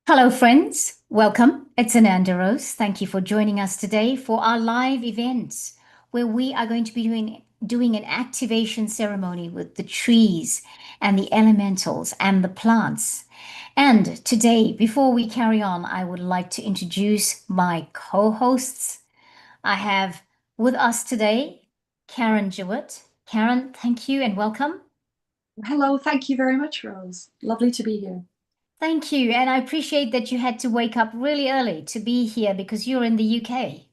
Hello, friends. Welcome. It's Ananda Rose. Thank you for joining us today for our live event where we are going to be doing an activation ceremony with the trees and the elementals and the plants. And today, before we carry on, I would like to introduce my co-hosts. I have with us today Karen Jewitt. Karen, thank you and welcome. Hello, thank you very much, Rose. Lovely to be here. Thank you. And I appreciate that you had to wake up really early to be here because you're in the UK.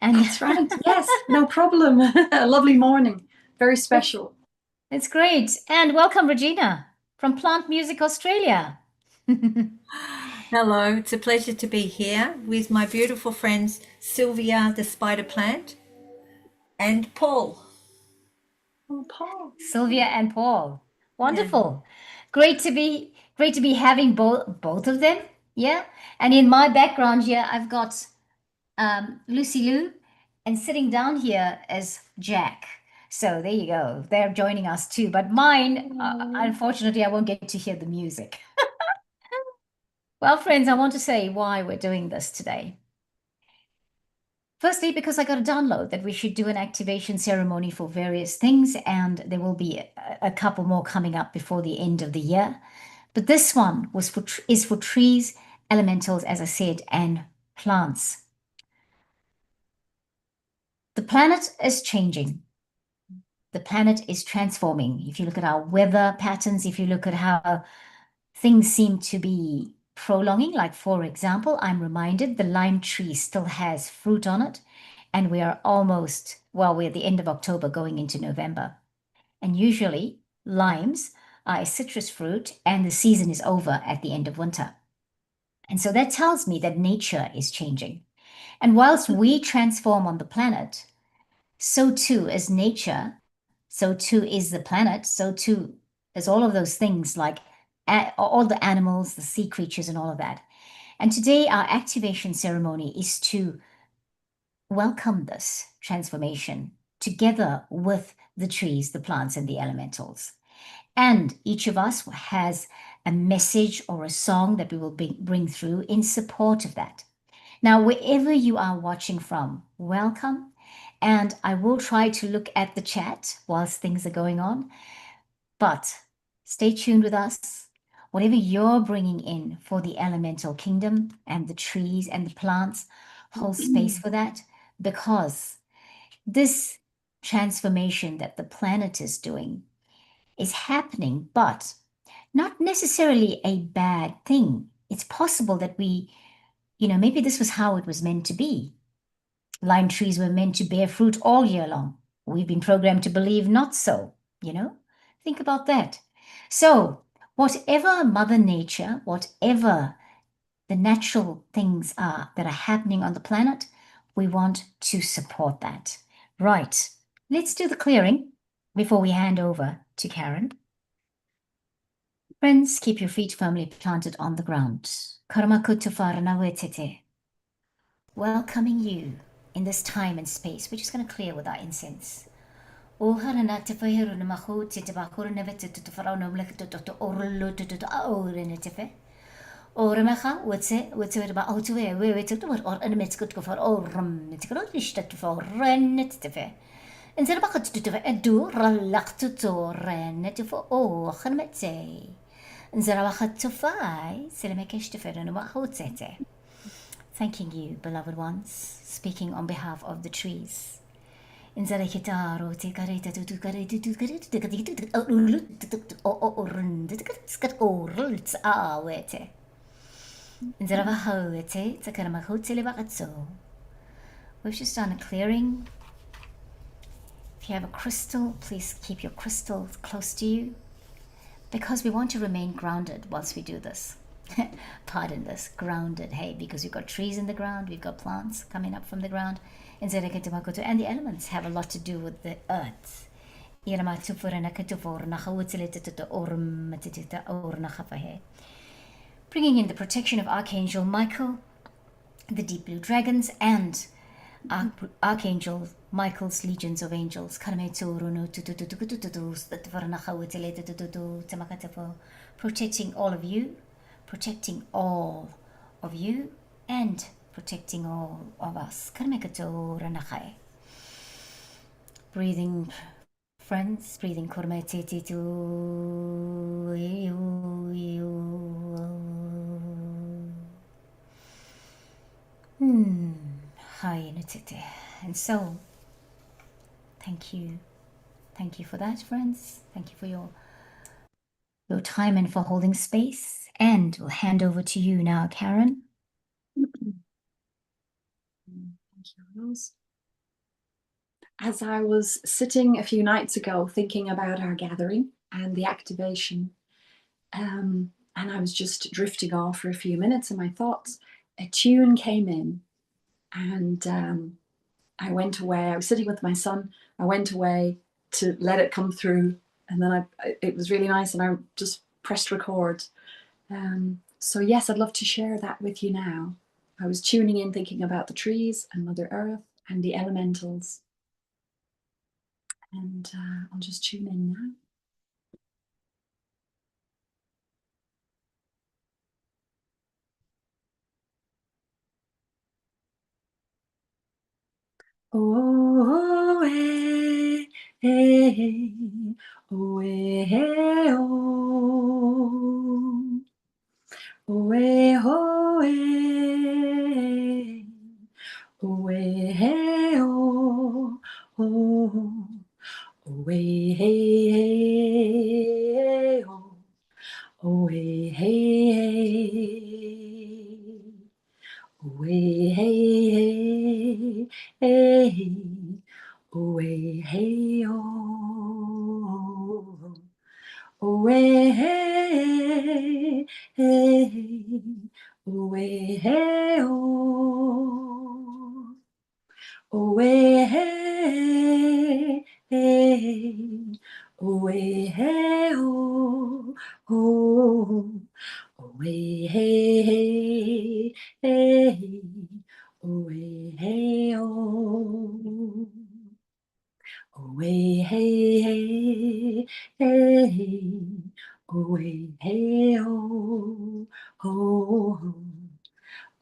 And That's right. Yes, no problem. A lovely morning. Very it's, special. it's great. And welcome, Regina from Plant Music Australia. Hello, it's a pleasure to be here with my beautiful friends Sylvia the spider plant and Paul. Oh, Paul. Sylvia and Paul. Yeah. Wonderful. Great to be having both of them. Yeah. And in my background here, I've got Lucy Lou, and sitting down here is Jack. So there you go. They're joining us too. But mine, Oh, unfortunately, I won't get to hear the music. Well, friends, I want to say why we're doing this today. Firstly, because I got a download that we should do an activation ceremony for various things, and there will be a couple more coming up before the end of the year. But this one is for trees, elementals, as I said, and plants. The planet is changing. The planet is transforming. If you look at our weather patterns, if you look at how things seem to be prolonging, like for example, I'm reminded the lime tree still has fruit on it, and we are almost, well, we're at the end of October going into November. And usually limes are a citrus fruit, and the season is over at the end of winter. And so that tells me that nature is changing. And whilst we transform on the planet, so too is nature, so too is the planet, so too is all of those things like all the animals, the sea creatures, and all of that. And today, our activation ceremony is to welcome this transformation together with the trees, the plants, and the elementals. And each of us has a message or a song that we will bring through in support of that. Now, wherever you are watching from, welcome. And I will try to look at the chat whilst things are going on. But stay tuned with us. Whatever you're bringing in for the elemental kingdom and the trees and the plants, hold space for that because this transformation that the planet is doing is happening, but not necessarily a bad thing. It's possible that maybe this was how it was meant to be. Lime trees were meant to bear fruit all year long. We've been programmed to believe not so, you know? Think about that. So, whatever Mother Nature, whatever the natural things are that are happening on the planet, we want to support that. Right. Let's do the clearing before we hand over to Karen. Friends, keep your feet firmly planted on the ground. Karma kutufara wetete. Welcoming you in this time and space. We're just going to clear with our incense. Oremacha, what's it about? Oh, to where we took the word or an good for orm, it's got to shut for rennet to fe. Instead of a to do, relax to rennet for oh, Hermetse. Instead of a to fi, Selemekish to fe and about hotsete. Thanking you, beloved ones, speaking on behalf of the trees. Instead of Hitaro, take a rate to do it. Instead of a hoe, it's a karamahutilibaratso. We've just done a clearing. If you have a crystal, please keep your crystal close to you because we want to remain grounded whilst we do this. Pardon this, grounded. Hey, because we've got trees in the ground, we've got plants coming up from the ground. And the elements have a lot to do with the earth. Bringing in the protection of Archangel Michael, the deep blue dragons, and Archangel Michael's legions of angels, protecting all of you, protecting all of you and protecting all of us. Breathing, friends, breathing. And so, thank you. Thank you for that, friends. Thank you for your time and for holding space. And we'll hand over to you now, Karen. Thank you, Rose. As I was sitting a few nights ago thinking about our gathering and the activation, and I was just drifting off for a few minutes in my thoughts, a tune came in, and I went away. I was sitting with my son. I went away to let it come through, and then it was really nice, and I just pressed record. So yes, I'd love to share that with you now. I was tuning in, thinking about the trees and Mother Earth and the elementals. And I'll just tune in now. Oh, eh, eh, oh, eh, oh, oh, eh, oh, eh, oh, eh, oh, oh, oh, eh, oh, oh, Away, hey, hey, hey, away, hey, oh, away, hey, hey, away, hey, oh, away, hey, hey, away, hey, oh, oh. Away, hey, hey, hey, away, hey, oh. Away, hey, hey, hey, away, hey, oh, oh.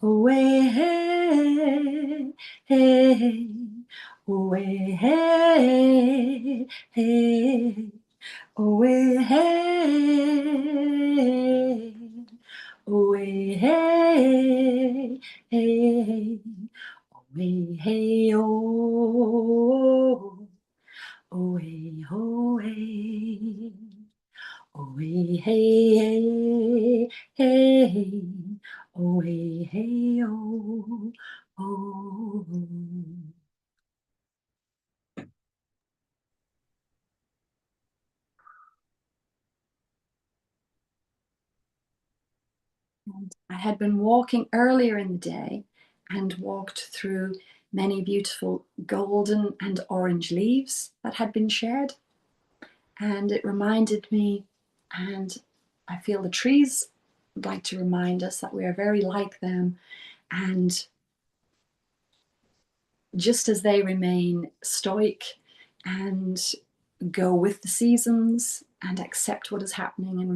Away, hey, hey, away, hey, hey, away, hey. Away, hey, hey, away, hey, oh, away, oh, hey, away, hey, hey, hey, away, hey, oh, oh. And I had been walking earlier in the day and walked through many beautiful golden and orange leaves that had been shed. And it reminded me, and I feel the trees would like to remind us that we are very like them. And just as they remain stoic and go with the seasons and accept what is happening and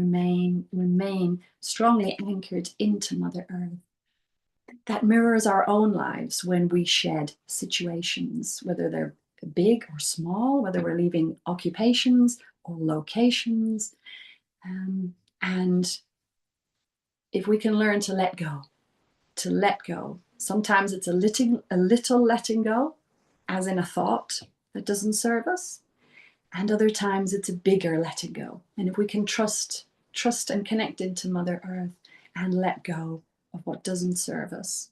remain strongly anchored into Mother Earth, that mirrors our own lives when we shed situations, whether they're big or small, whether we're leaving occupations or locations. And if we can learn to let go, sometimes it's a little letting go, as in a thought that doesn't serve us, and other times it's a bigger letting go. And if we can trust and connect into Mother Earth and let go of what doesn't serve us.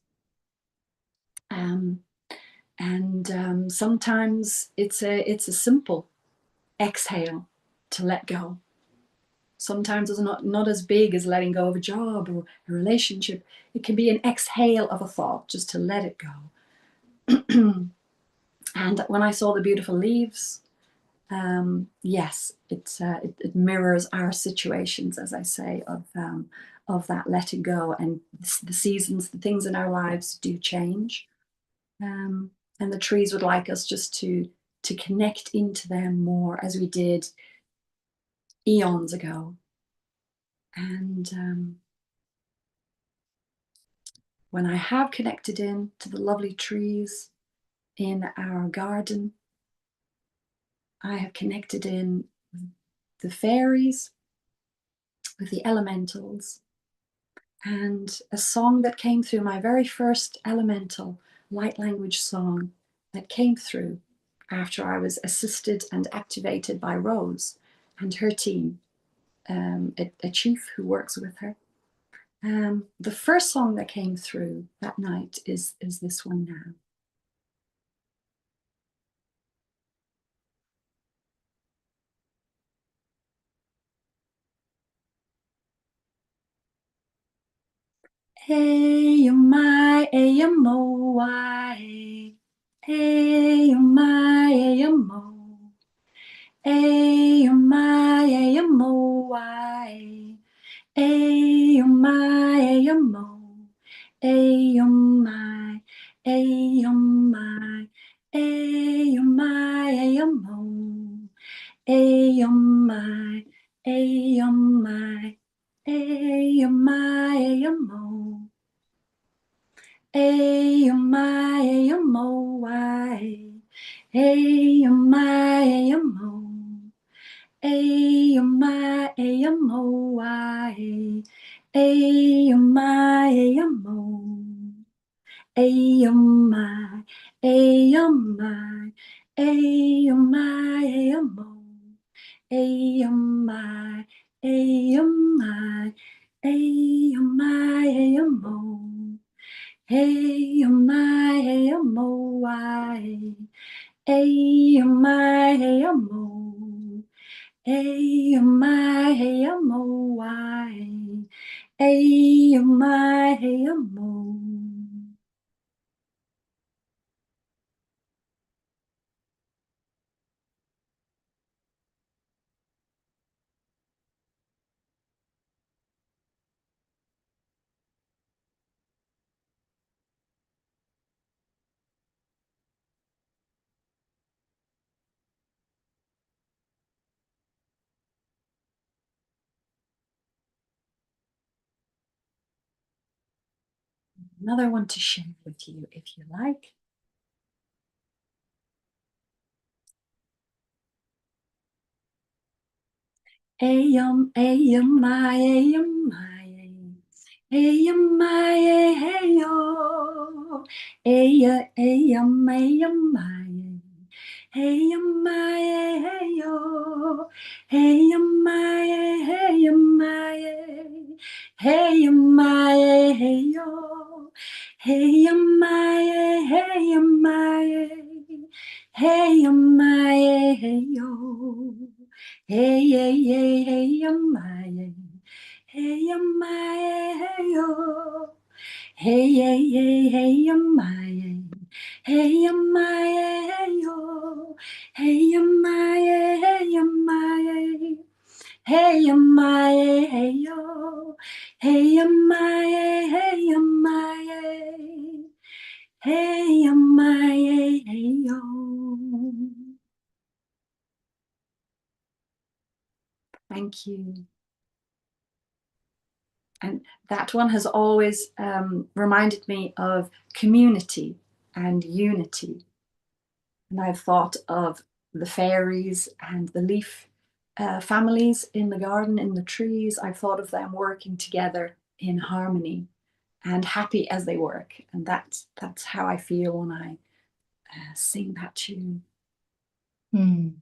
Sometimes it's a simple exhale to let go. Sometimes it's not as big as letting go of a job or a relationship. It can be an exhale of a thought, just to let it go. And when I saw the beautiful leaves, yes, it mirrors our situations, as I say, of that letting go. And the seasons, the things in our lives do change. And the trees would like us just to connect into them more, as we did eons ago. And when I have connected in to the lovely trees in our garden, I have connected in with the fairies, with the elementals, and a song that came through, my very first elemental light language song that came through after I was assisted and activated by Rose and her team, a chief who works with her. The first song that came through that night is this one now. Hey, oh my, hey, mo, why? Hey, oh my, hey, mo. Hey, oh my, hey, mo, why? Hey, oh my, hey, mo. Hey, oh my, hey, my. Hey, oh my, hey, mo. Hey, oh my, hey, my. Hey, oh my, hey, mo. Hey, oh my, why? Hey, oh my, mo. Hey, oh my, why? Hey, oh my, mo. Hey, oh my, my. Hey, oh my, mo. Hey, oh my, my. Hey, oh my, mo. Hey, oh my, why? Hey, oh my, mo. Hey, oh my, why? Hey, oh my, mo. Another one to share with you if you like. Ayum, ayum, my, ayum, my, ayum, my, ayo, aya, ayum, ayum, my, ayum, my, ayo, ayum, my, ayum, my, ayum, my, ayo, ayum, my, ayum, my, ayum, my, ayo. Hey, hey, hey, hey, my, hey, my, hey, yo. Hey, hey, hey, hey, my, hey, my, hey, yo. Hey, my, hey, my, hey, my, hey, yo. Hey, my, hey, my, hey, my, hey, yo. Thank you. And that one has always reminded me of community and unity. And I've thought of the fairies and the leaf families in the garden, in the trees. I've thought of them working together in harmony and happy as they work. And that's how I feel when I sing that tune. Mm.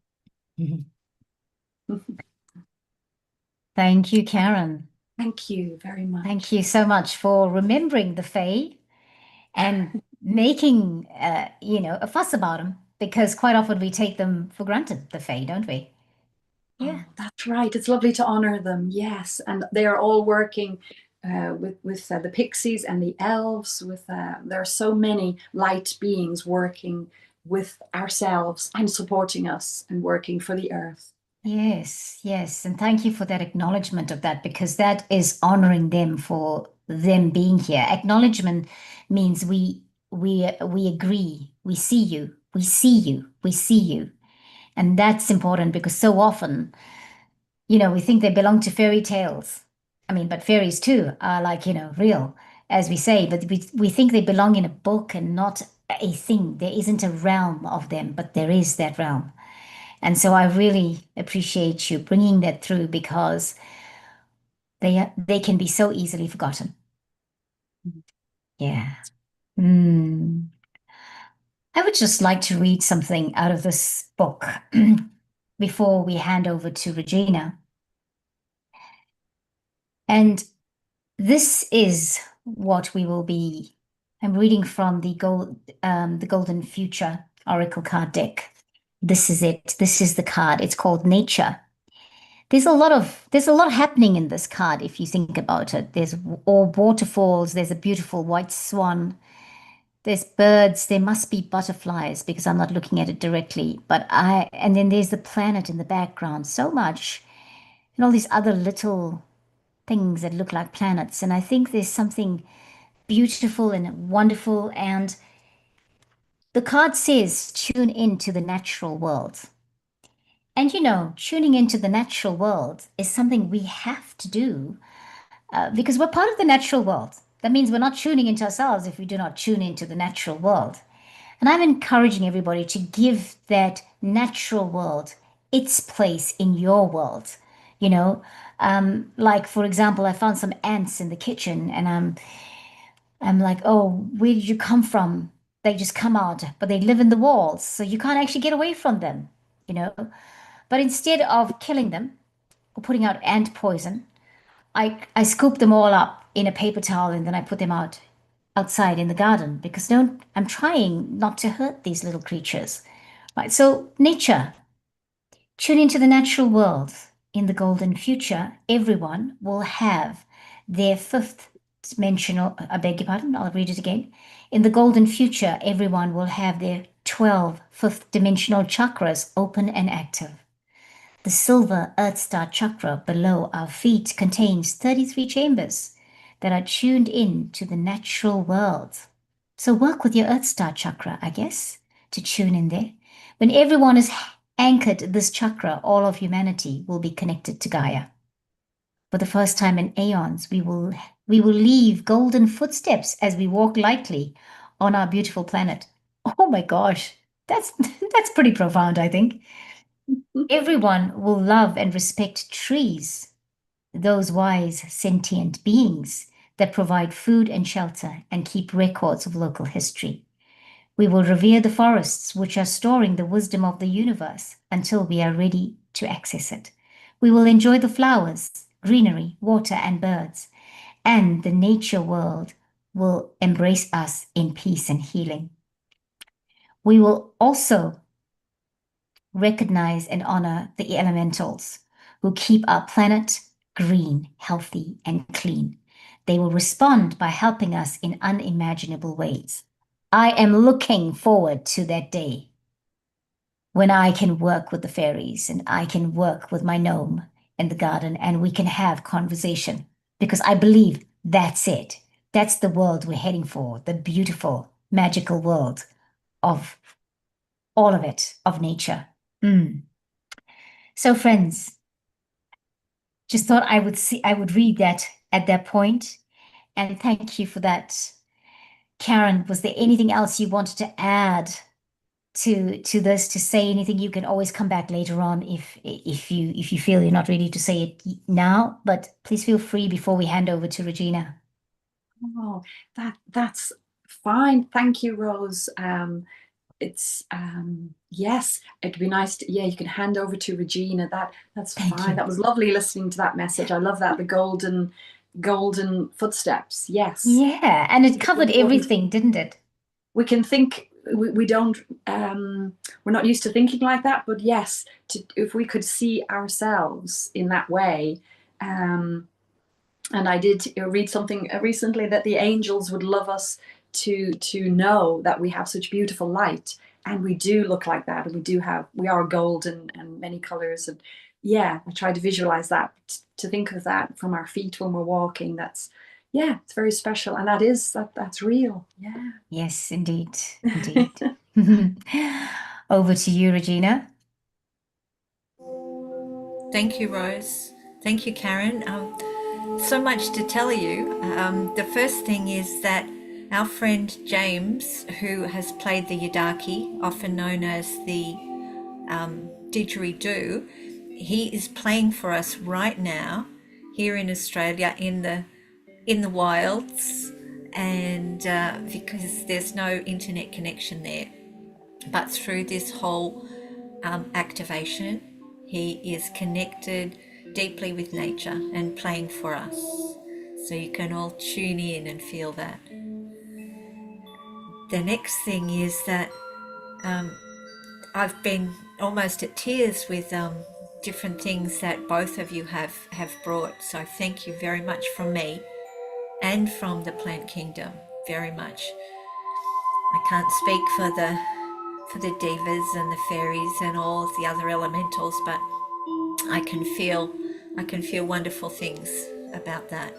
Thank you, Karen. Thank you very much. Thank you so much for remembering the Fae and making, a fuss about them, because quite often we take them for granted, the Fae, don't we? Yeah, oh, that's right. It's lovely to honor them. Yes, and they are all working with the pixies and the elves. There are so many light beings working with ourselves and supporting us and working for the earth. Yes, yes. And thank you for that acknowledgement of that, because that is honoring them for them being here. Acknowledgement means we agree, we see you, we see you, we see you. And that's important, because so often, we think they belong to fairy tales. I mean, but fairies too are like, real. as we say, but we think they belong in a book and not a thing. There isn't a realm of them, but there is that realm. And so I really appreciate you bringing that through, because they can be so easily forgotten. Yeah. Mm. I would just like to read something out of this book before we hand over to Regina. And this is what we will be. I'm reading from the Golden Future Oracle card deck. This is it. This is the card. It's called Nature. There's a lot happening in this card if you think about it. There's all waterfalls. There's a beautiful white swan. There's birds. There must be butterflies because I'm not looking at it directly. And then there's the planet in the background. So much, and all these other little things that look like planets. And I think there's something beautiful and wonderful. And the card says, tune into the natural world. And tuning into the natural world is something we have to do because we're part of the natural world. That means we're not tuning into ourselves if we do not tune into the natural world. And I'm encouraging everybody to give that natural world its place in your world. Like, for example, I found some ants in the kitchen, and I'm like, oh, where did you come from? They just come out, but they live in the walls, so you can't actually get away from them, you know. But instead of killing them or putting out ant poison, I scoop them all up in a paper towel, and then I put them outside in the garden, because I'm trying not to hurt these little creatures. Right. So nature, tune into the natural world. In the golden future, everyone will have their fifth dimensional, I beg your pardon, I'll read it again. In the golden future, everyone will have their 12 fifth dimensional chakras open and active. The silver Earth Star chakra below our feet contains 33 chambers that are tuned in to the natural world. So work with your Earth Star chakra, I guess, to tune in there. When everyone is anchored this chakra, all of humanity will be connected to Gaia. For the first time in aeons, we will leave golden footsteps as we walk lightly on our beautiful planet. Oh my gosh, that's pretty profound, I think. Everyone will love and respect trees, those wise sentient beings that provide food and shelter and keep records of local history. We will revere the forests which are storing the wisdom of the universe until we are ready to access it. We will enjoy the flowers, greenery, water, and birds, and the nature world will embrace us in peace and healing. We will also recognize and honor the elementals who keep our planet green, healthy, and clean. They will respond by helping us in unimaginable ways. I am looking forward to that day when I can work with the fairies and I can work with my gnome in the garden and we can have conversation, because I believe that's it. That's the world we're heading for, the beautiful, magical world of all of it, of nature. So friends, just thought I would read that at that point, and thank you for that. Karen, was there anything else you wanted to add to this, to say anything? You can always come back later on if you feel you're not ready to say it now, but please feel free before we hand over to Regina. Oh, that's fine. Thank you, Rose. It's yes, it'd be nice to, you can hand over to Regina. That's Thank fine. you. That was lovely listening to that message. I love that, the golden footsteps. Yes. Yeah, and it covered everything, didn't it? We can think, we don't we're not used to thinking like that, but yes, if we could see ourselves in that way. And I did read something recently that the angels would love us to know that we have such beautiful light, and we do look like that, and we are gold and many colors. And I try to visualize that, to think of that from our feet when we're walking. It's very special, and that's real. Yes, indeed. Over to you, Regina. Thank you, Rose. Thank you, Karen. so much to tell you. The first thing is that our friend James, who has played the Yidarki, often known as the didgeridoo, he is playing for us right now here in Australia in the wilds, and because there's no internet connection there, but through this whole activation, he is connected deeply with nature and playing for us. So you can all tune in and feel that. The next thing is that I've been almost at tears with different things that both of you have brought. So thank you very much from me and from the plant kingdom, very much. I can't speak for the divas and the fairies and all of the other elementals, but I can feel wonderful things about that.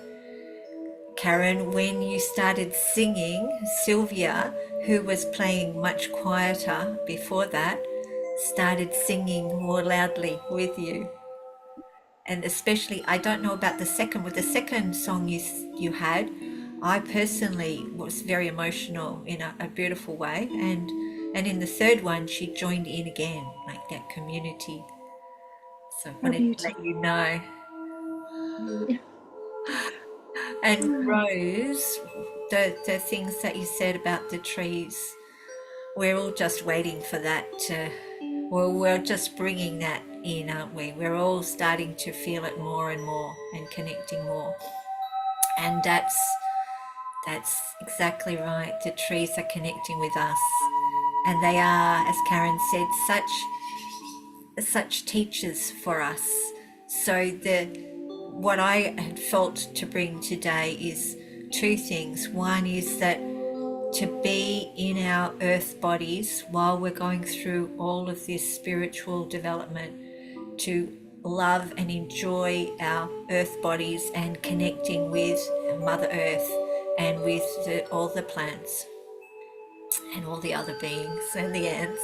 Karen, when you started singing, Sylvia, who was playing much quieter before that, started singing more loudly with you. And especially, I don't know about the second song you had, I personally was very emotional in a beautiful way, and in the third one she joined in again, like that community. So I wanted to let you know. And Rose, the things that you said about the trees, we're all just waiting for that well, we're just bringing that in, aren't we? We're all starting to feel it more and more and connecting more. And that's exactly right. The trees are connecting with us. And they are, as Karen said, such teachers for us. So what I had felt to bring today is two things. One is that to be in our earth bodies while we're going through all of this spiritual development, to love and enjoy our earth bodies and connecting with Mother Earth and with all the plants and all the other beings and the ants,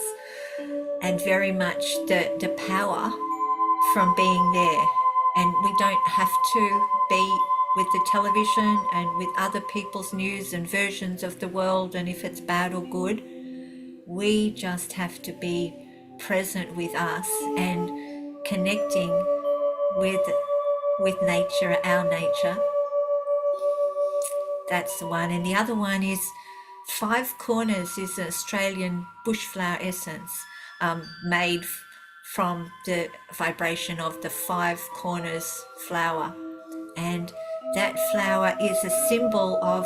and very much the power from being there. And we don't have to be with the television and with other people's news and versions of the world, and if it's bad or good, we just have to be present with us and connecting with nature, our nature. That's the one. And the other one is Five Corners is an Australian bushflower essence made from the vibration of the five corners flower. And that flower is a symbol of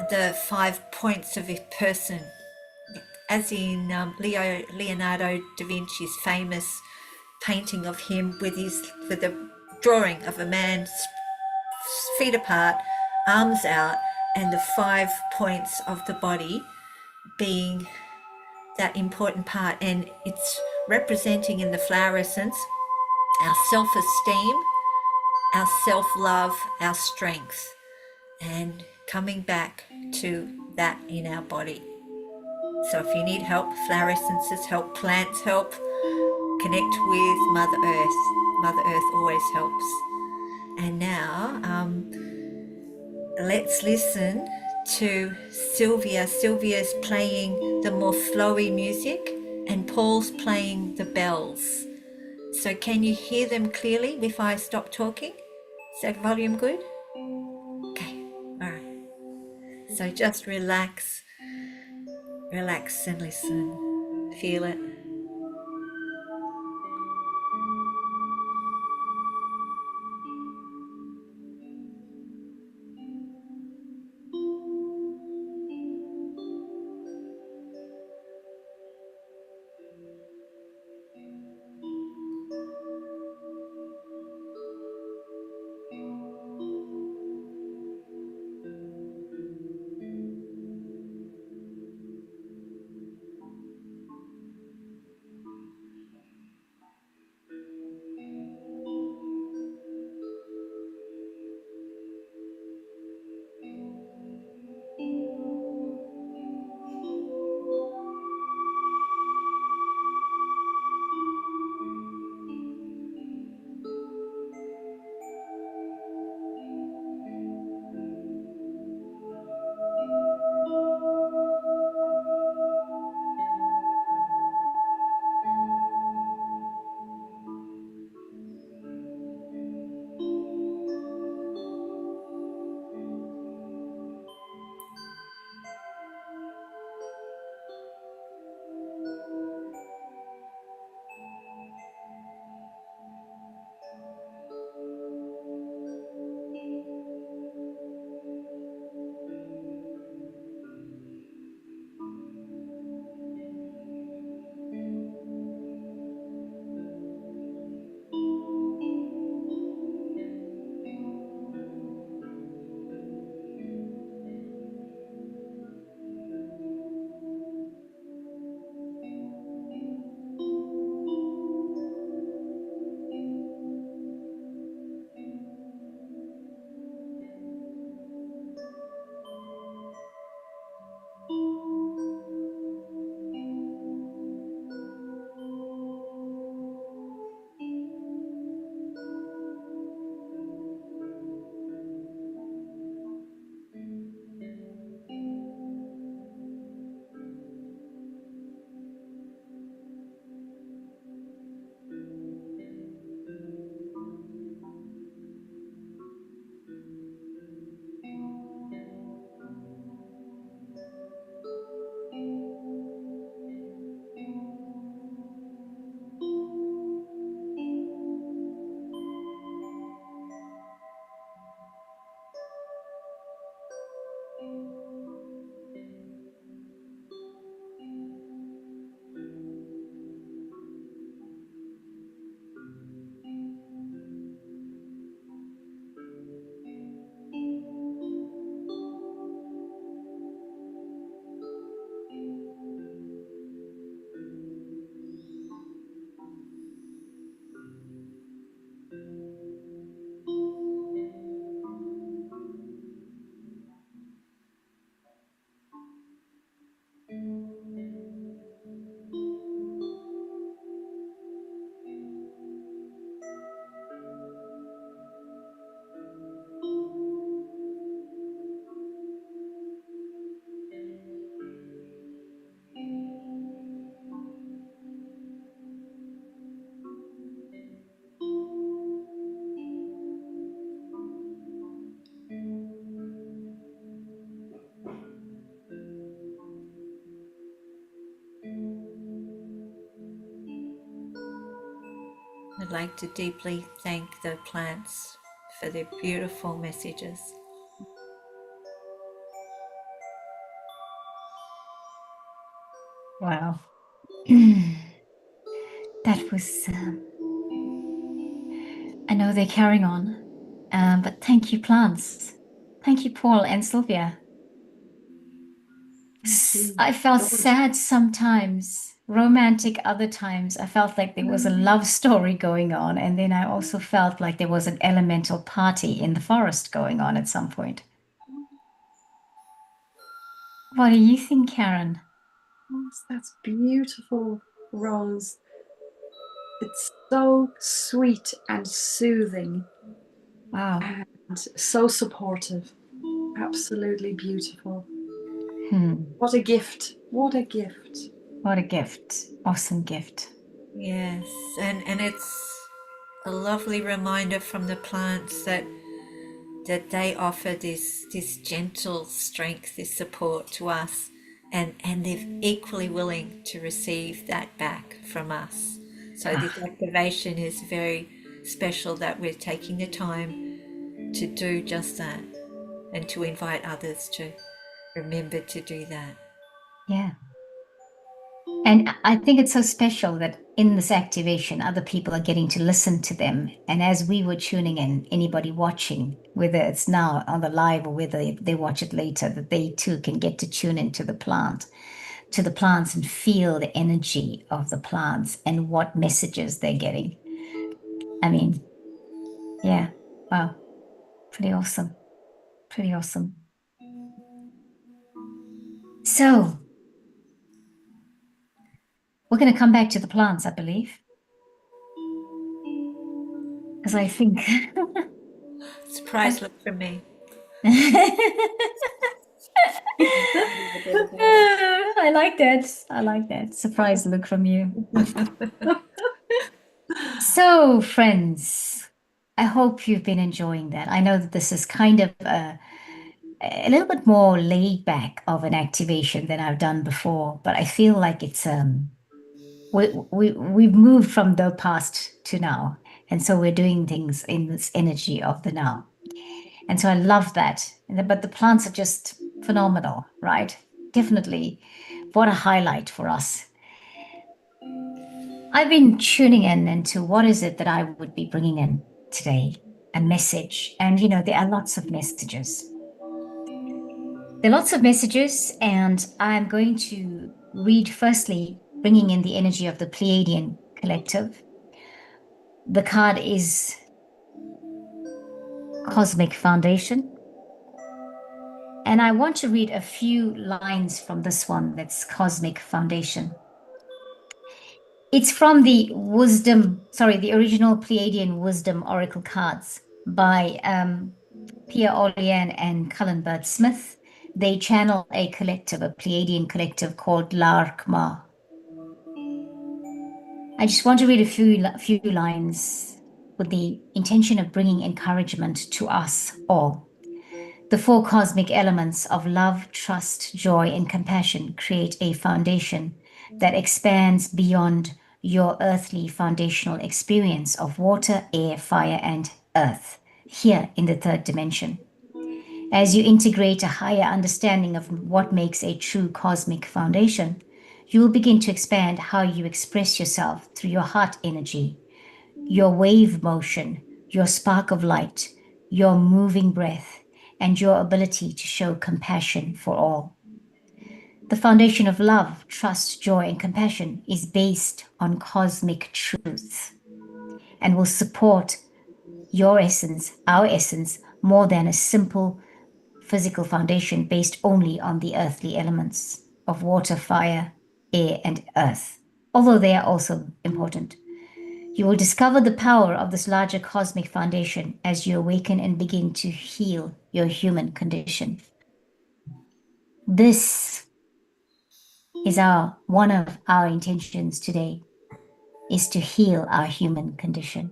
the 5 points of a person, as in Leonardo da Vinci's famous painting of him with the drawing of a man's feet apart, arms out, and the 5 points of the body being that important part. And it's representing in the flower essence our self-esteem, our self-love, our strength, and coming back to that in our body. So if you need help, flower essences help, plants help, connect with Mother Earth. Mother Earth always helps. And now let's listen to Sylvia. Sylvia's playing the more flowy music and Paul's playing the bells. So can you hear them clearly if I stop talking? Is that volume good? Okay, all right. So just relax and listen. Feel it. I'd like to deeply thank the plants for their beautiful messages. Wow. That was, I know they're carrying on, but thank you, plants. Thank you, Paul and Sylvia. I felt sad sometimes, romantic other times. I felt like there was a love story going on. And then I also felt like there was an elemental party in the forest going on at some point. What do you think, Karen? Yes, that's beautiful, Rose. It's so sweet and soothing. Wow. And so supportive. Absolutely beautiful. What a gift. What a gift. What a gift. Awesome gift. Yes, and it's a lovely reminder from the plants that they offer this gentle strength, this support to us, and they're equally willing to receive that back from us. So this activation is very special, that we're taking the time to do just that and to invite others to remember to do that. Yeah. And I think it's so special that in this activation, other people are getting to listen to them. And as we were tuning in, anybody watching, whether it's now on the live or whether they watch it later, that they too can get to tune into the plants and feel the energy of the plants and what messages they're getting. I mean, yeah, wow, pretty awesome. Pretty awesome. So we're going to come back to the plants, I believe. Because I think Surprise look from me. I like that. I like that. Surprise look from you. So, friends, I hope you've been enjoying that. I know that this is kind of a little bit more laid back of an activation than I've done before, but I feel like it's we've moved from the past to now, and so we're doing things in this energy of the now. And so I love that. But the plants are just phenomenal, right? Definitely. What a highlight for us. I've been tuning in into what is it that I would be bringing in today, a message. And, there are lots of messages. There are lots of messages, and I'm going to read firstly, bringing in the energy of the Pleiadian collective. The card is Cosmic Foundation. And I want to read a few lines from this one that's Cosmic Foundation. It's from the original Pleiadian Wisdom Oracle cards by Pia Olian and Cullen Bird Smith. They channel a Pleiadian collective called Larkma. I just want to read a few lines with the intention of bringing encouragement to us all. The four cosmic elements of love, trust, joy, and compassion create a foundation that expands beyond your earthly foundational experience of water, air, fire, and earth, here in the third dimension. As you integrate a higher understanding of what makes a true cosmic foundation, you will begin to expand how you express yourself through your heart energy, your wave motion, your spark of light, your moving breath, and your ability to show compassion for all. The foundation of love, trust, joy, and compassion is based on cosmic truth and will support your essence, our essence, more than a simple physical foundation based only on the earthly elements of water, fire, air, and earth, although they are also important. You will discover the power of this larger cosmic foundation as you awaken and begin to heal your human condition. This is one of our intentions today, is to heal our human condition.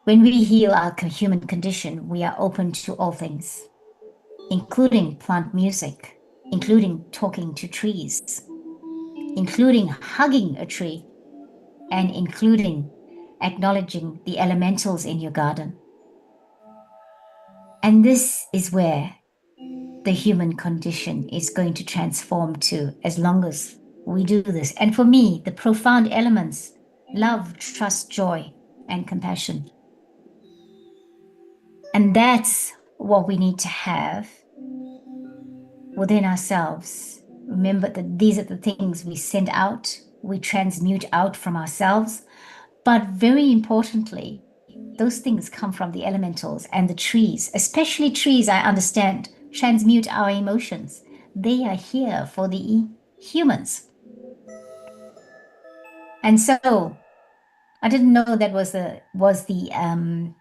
When we heal our human condition, we are open to all things, including plant music, including talking to trees, including hugging a tree, and including acknowledging the elementals in your garden. And this is where the human condition is going to transform to, as long as we do this. And for me, the profound elements, love, trust, joy, and compassion. And that's what we need to have within ourselves. Remember that these are the things we send out, we transmute out from ourselves. But very importantly, those things come from the elementals and the trees, especially trees, I understand, transmute our emotions. They are here for the humans. And so I didn't know that was the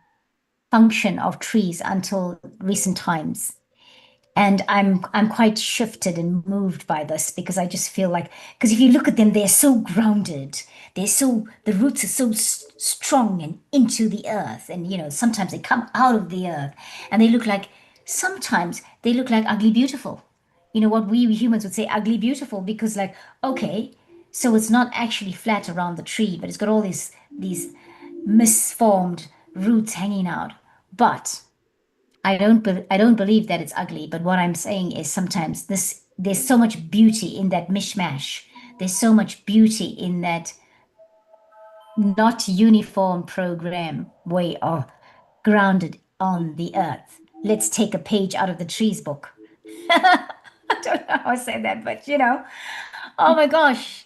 function of trees until recent times. And I'm quite shifted and moved by this, because I just feel like, because if you look at them, they're so grounded. The roots are so strong and into the earth. And, sometimes they come out of the earth and sometimes they look like ugly beautiful. What we humans would say ugly beautiful, because okay, so it's not actually flat around the tree, but it's got all these misformed roots hanging out. But I don't believe that it's ugly, but what I'm saying is sometimes there's so much beauty in that mishmash. There's so much beauty in that not uniform program way of grounded on the earth. Let's take a page out of the trees book. I don't know how I say that, but oh my gosh.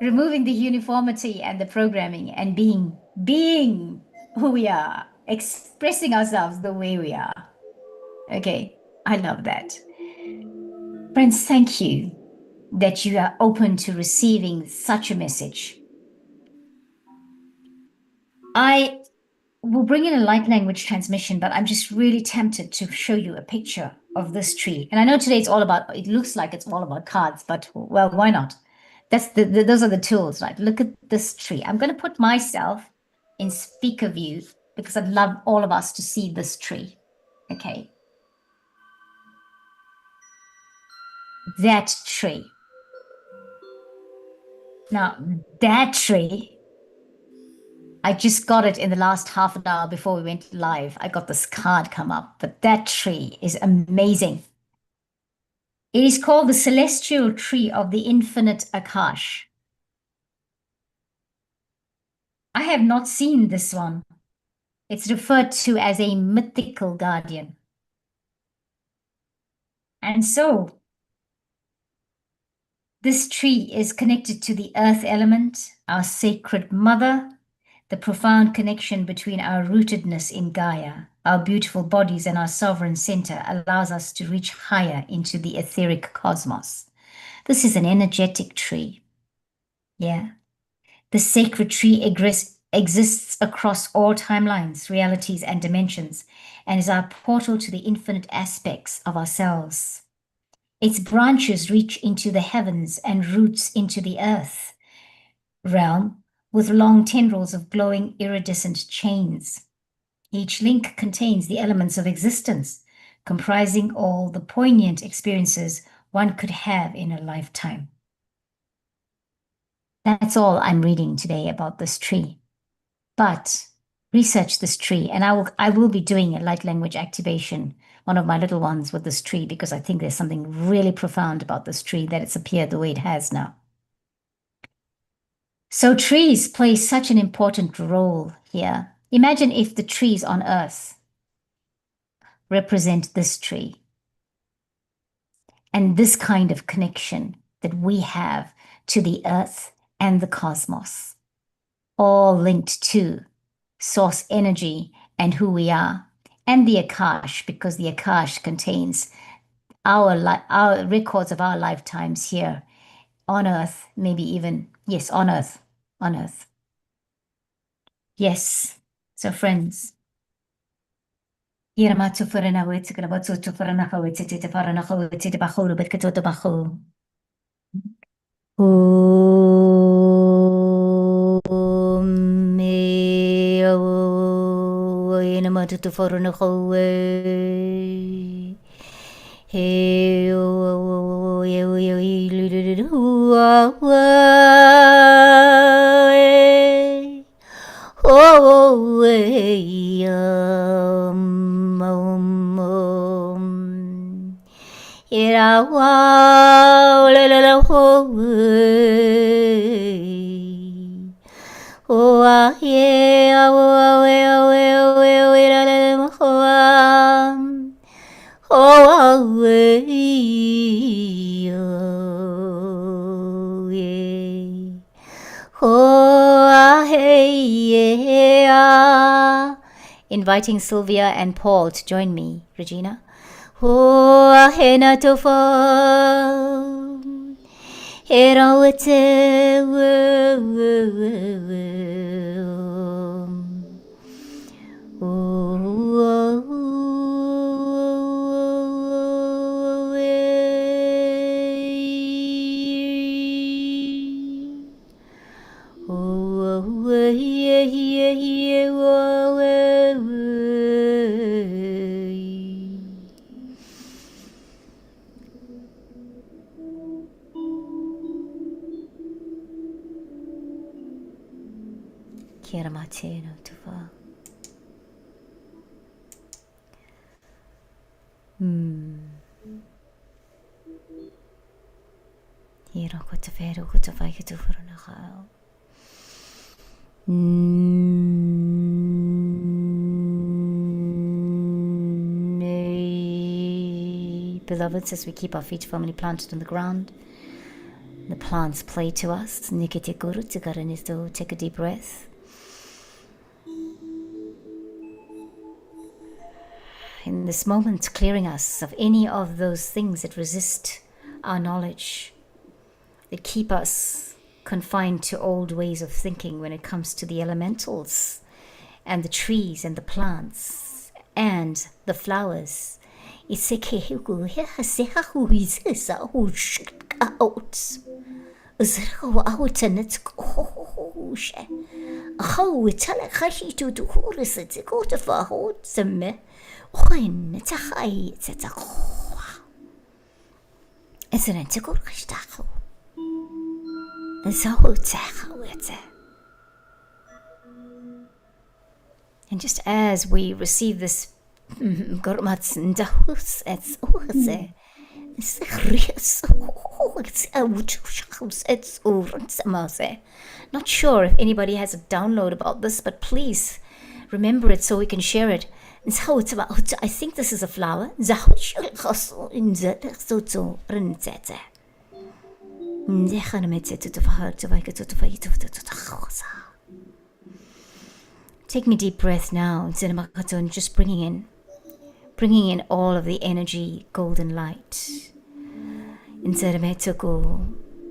Removing the uniformity and the programming and being who we are, expressing ourselves the way we are. Okay, I love that. Friends, thank you that you are open to receiving such a message. I will bring in a light language transmission, but I'm just really tempted to show you a picture of this tree. And I know today it looks like it's all about cards, but well, why not? Those are the tools, right? Look at this tree. I'm going to put myself in speaker view because I'd love all of us to see this tree. Okay. That tree. Now, that tree, I just got it in the last half an hour before we went live. I got this card come up, but that tree is amazing. It is called the celestial tree of the infinite Akash. I have not seen this one. It's referred to as a mythical guardian. And so, this tree is connected to the earth element, our sacred mother, the profound connection between our rootedness in Gaia, our beautiful bodies, and our sovereign center allows us to reach higher into the etheric cosmos. This is an energetic tree. Yeah. The sacred tree exists across all timelines, realities, and dimensions, and is our portal to the infinite aspects of ourselves. Its branches reach into the heavens and roots into the earth realm with long tendrils of glowing iridescent chains. Each link contains the elements of existence, comprising all the poignant experiences one could have in a lifetime. That's all I'm reading today about this tree. But research this tree, and I will be doing a light language activation, one of my little ones with this tree, because I think there's something really profound about this tree that it's appeared the way it has now. So trees play such an important role here. Imagine if the trees on Earth represent this tree and this kind of connection that we have to the Earth and the cosmos, all linked to source energy and who we are, and the Akash, because the Akash contains our records of our lifetimes here on Earth, maybe even, yes, on Earth. Yes. So friends, Yiramatu Furana Witsikabatu to Furanaka Witsit Faranaka Witsit Bahulu Bekatu Bahu. Me Yinamatu to Furanaka way. Hey, wow, la la la, oh, oh, ah, yeah, oh, oh, oh, oh, oh, la la la, oh, oh, yeah. Oh, ah, hey, yeah. Inviting Sylvia and Paul to join me, Regina. Oh, ah, hey, na to fall. Hey, no, it's a Kia mate no tufa. Hiro ko te whero ko te whai ki tu whurana kau. Beloveds, as we keep our feet firmly planted on the ground, the plants play to us. Nikite guru te karanisto, take a deep breath. In this moment, clearing us of any of those things that resist our knowledge, that keep us confined to old ways of thinking when it comes to the elementals and the trees and the plants and the flowers. And just as we receive this, not sure if anybody has a download about this, but please remember it so we can share it. I think this is a flower. Taking a deep breath now, and just bringing in all of the energy, golden light.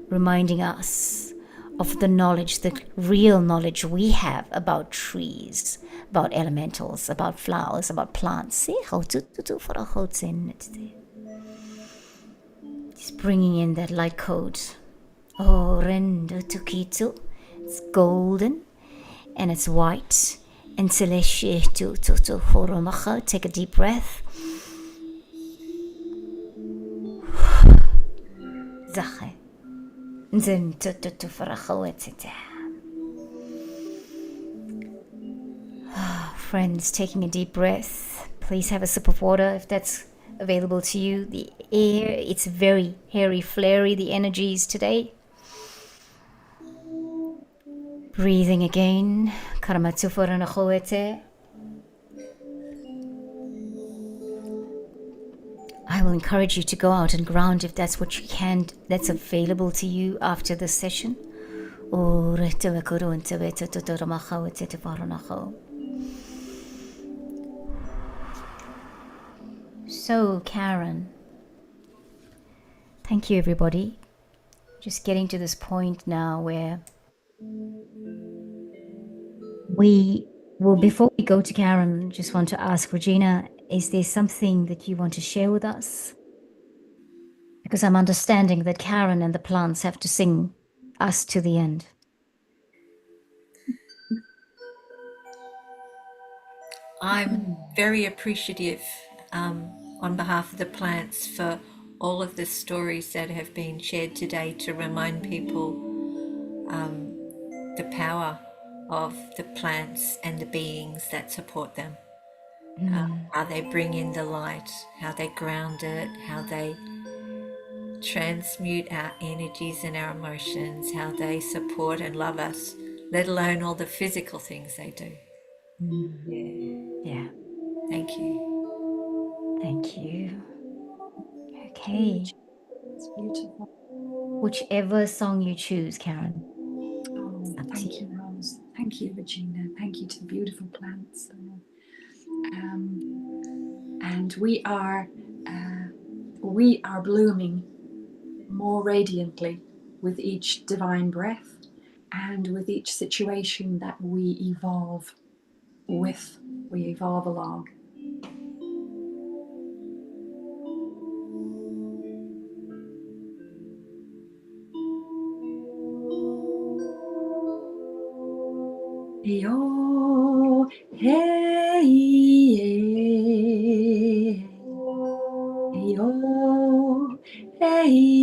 Reminding us of the knowledge, the real knowledge we have about trees, about elementals, about flowers, about plants. Just bringing in that light code. Oh, Rendo Tukitu. It's golden and it's white. And take a deep breath. Friends, taking a deep breath. Please have a sip of water if that's available to you. The air, it's very hairy, flary, the energies today. Breathing again. I will encourage you to go out and ground if that's what you can, that's available to you after this session. So, Karen, thank you, everybody. Just getting to this point now where before we go to Karen, just want to ask Regina, is there something that you want to share with us? Because I'm understanding that Karen and the plants have to sing us to the end. I'm very appreciative on behalf of the plants for all of the stories that have been shared today to remind people the power of the plants and the beings that support them. How they bring in the light, how they ground it, how they transmute our energies and our emotions, how they support and love us, let alone all the physical things they do. Yeah. Thank you. Thank you. Okay. It's beautiful. Whichever song you choose, Karen. Oh, Up to thank you. you, Rose. Thank you, Regina. Thank you to the beautiful plants. And we are blooming more radiantly with each divine breath and with each situation that we evolve with. We evolve along. Yo, hey, yo, hey, hey,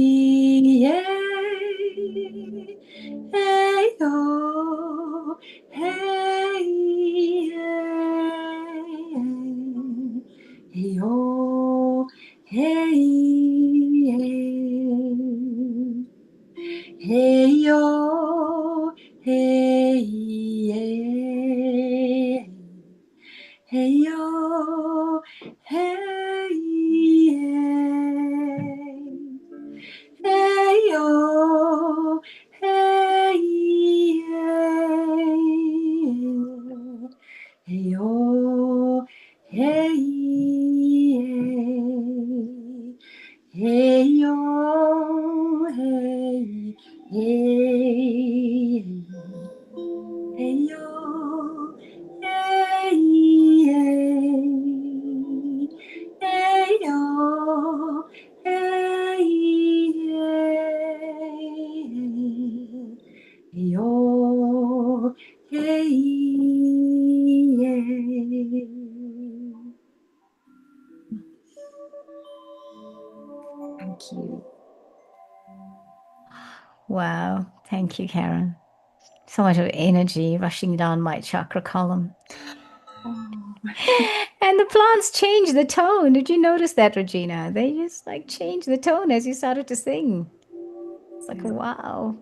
yo, hey, yo, hey, hey, yo, hey, hey, yo, hey, hey, yo, hey, hey, yo, hey, hey, yo, hey, hey, hey, yo, hey, hey, yo, hey, yo, hey, Thank you. Wow. Thank you, Karen. So much of energy rushing down my chakra column. Oh, And the plants change the tone. Did you notice that, Regina? They just like change the tone as you started to sing. It's like, yeah. wow.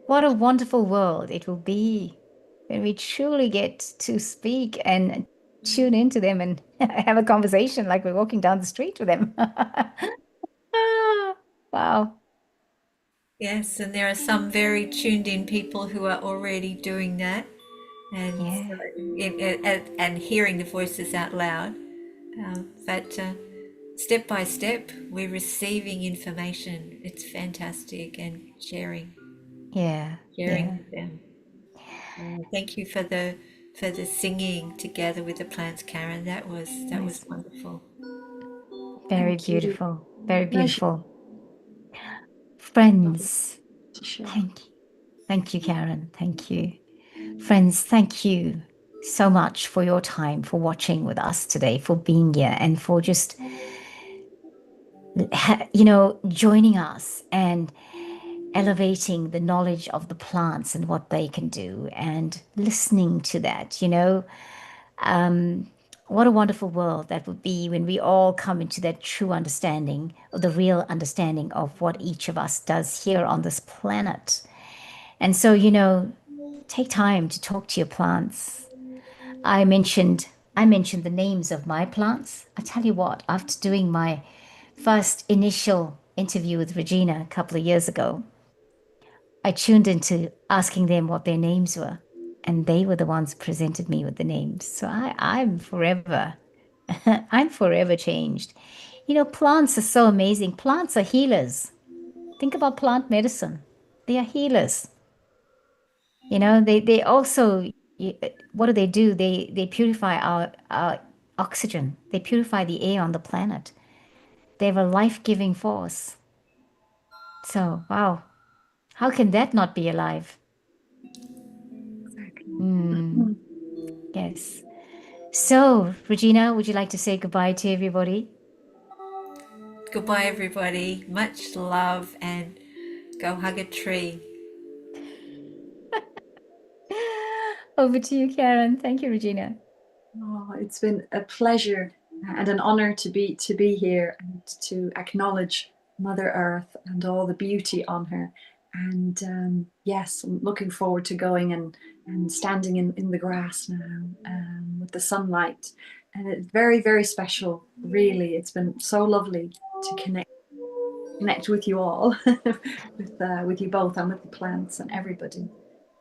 What a wonderful world it will be when we truly get to speak and tune into them and have a conversation like we're walking down the street with them. Ah, wow. Yes, and there are some very tuned in people who are already doing that, and Yeah. and hearing the voices out loud. But step by step, we're receiving information. It's fantastic, and sharing Yeah. Yeah. with them. Thank you for the singing together with the plants, Karen. That was Yes. wonderful. Very Thank you. beautiful. Very Pleasure. beautiful. Lovely Friends, to share. thank you. Thank you, Karen. Thank you. Friends, thank you so much for your time, for watching with us today, for being here, and for just, joining us and elevating the knowledge of the plants and what they can do and listening to that. What a wonderful world that would be when we all come into that true understanding, or the real understanding of what each of us does here on this planet. And so, take time to talk to your plants. I mentioned I mentioned the names of my plants. I tell you what, after doing my first initial interview with Regina a couple of years ago, I tuned into asking them what their names were, and they were the ones who presented me with the names. So I'm forever, I'm forever changed. Plants are so amazing. Plants are healers. Think about plant medicine. They are healers. They also, what do? They purify our oxygen. They purify the air on the planet. They have a life-giving force. So, wow, how can that not be alive? Exactly. Yes. So, Regina, would you like to say goodbye to everybody? Goodbye, everybody. Much love, and go hug a tree. Over to you, Karen. Thank you, Regina. Oh, it's been a pleasure and an honor to be here and to acknowledge Mother Earth and all the beauty on her. And yes, I'm looking forward to going and standing in the grass now with the sunlight. And it's very, very special, really. It's been so lovely to connect with you all, with you both and with the plants and everybody.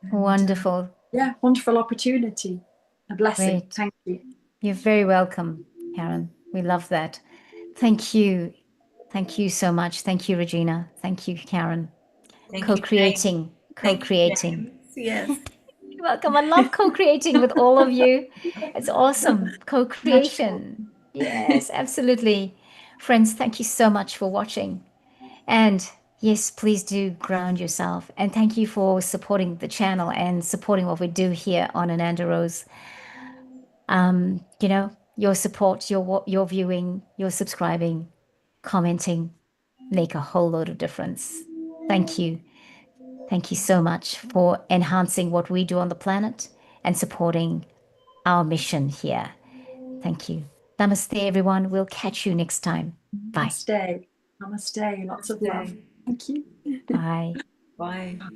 And, Wonderful. yeah, wonderful opportunity. A blessing. Great. Thank you. You're very welcome, Karen. We love that. Thank you. Thank you so much. Thank you, Regina. Thank you, Karen. Thank you, Co-creating. Thank you, Co-creating. James. Yes. You're welcome. I love co-creating with all of you. It's awesome. Co-creation. Yes, absolutely. Friends, thank you so much for watching. And yes, please do ground yourself. And thank you for supporting the channel and supporting what we do here on Ananda Rose. You know, your support, your viewing, your subscribing, commenting make a whole lot of difference. Thank you. Thank you so much for enhancing what we do on the planet and supporting our mission here. Thank you. Namaste, everyone. We'll catch you next time. Bye. Namaste. Namaste. Lots of love. Thank you. Bye. Bye.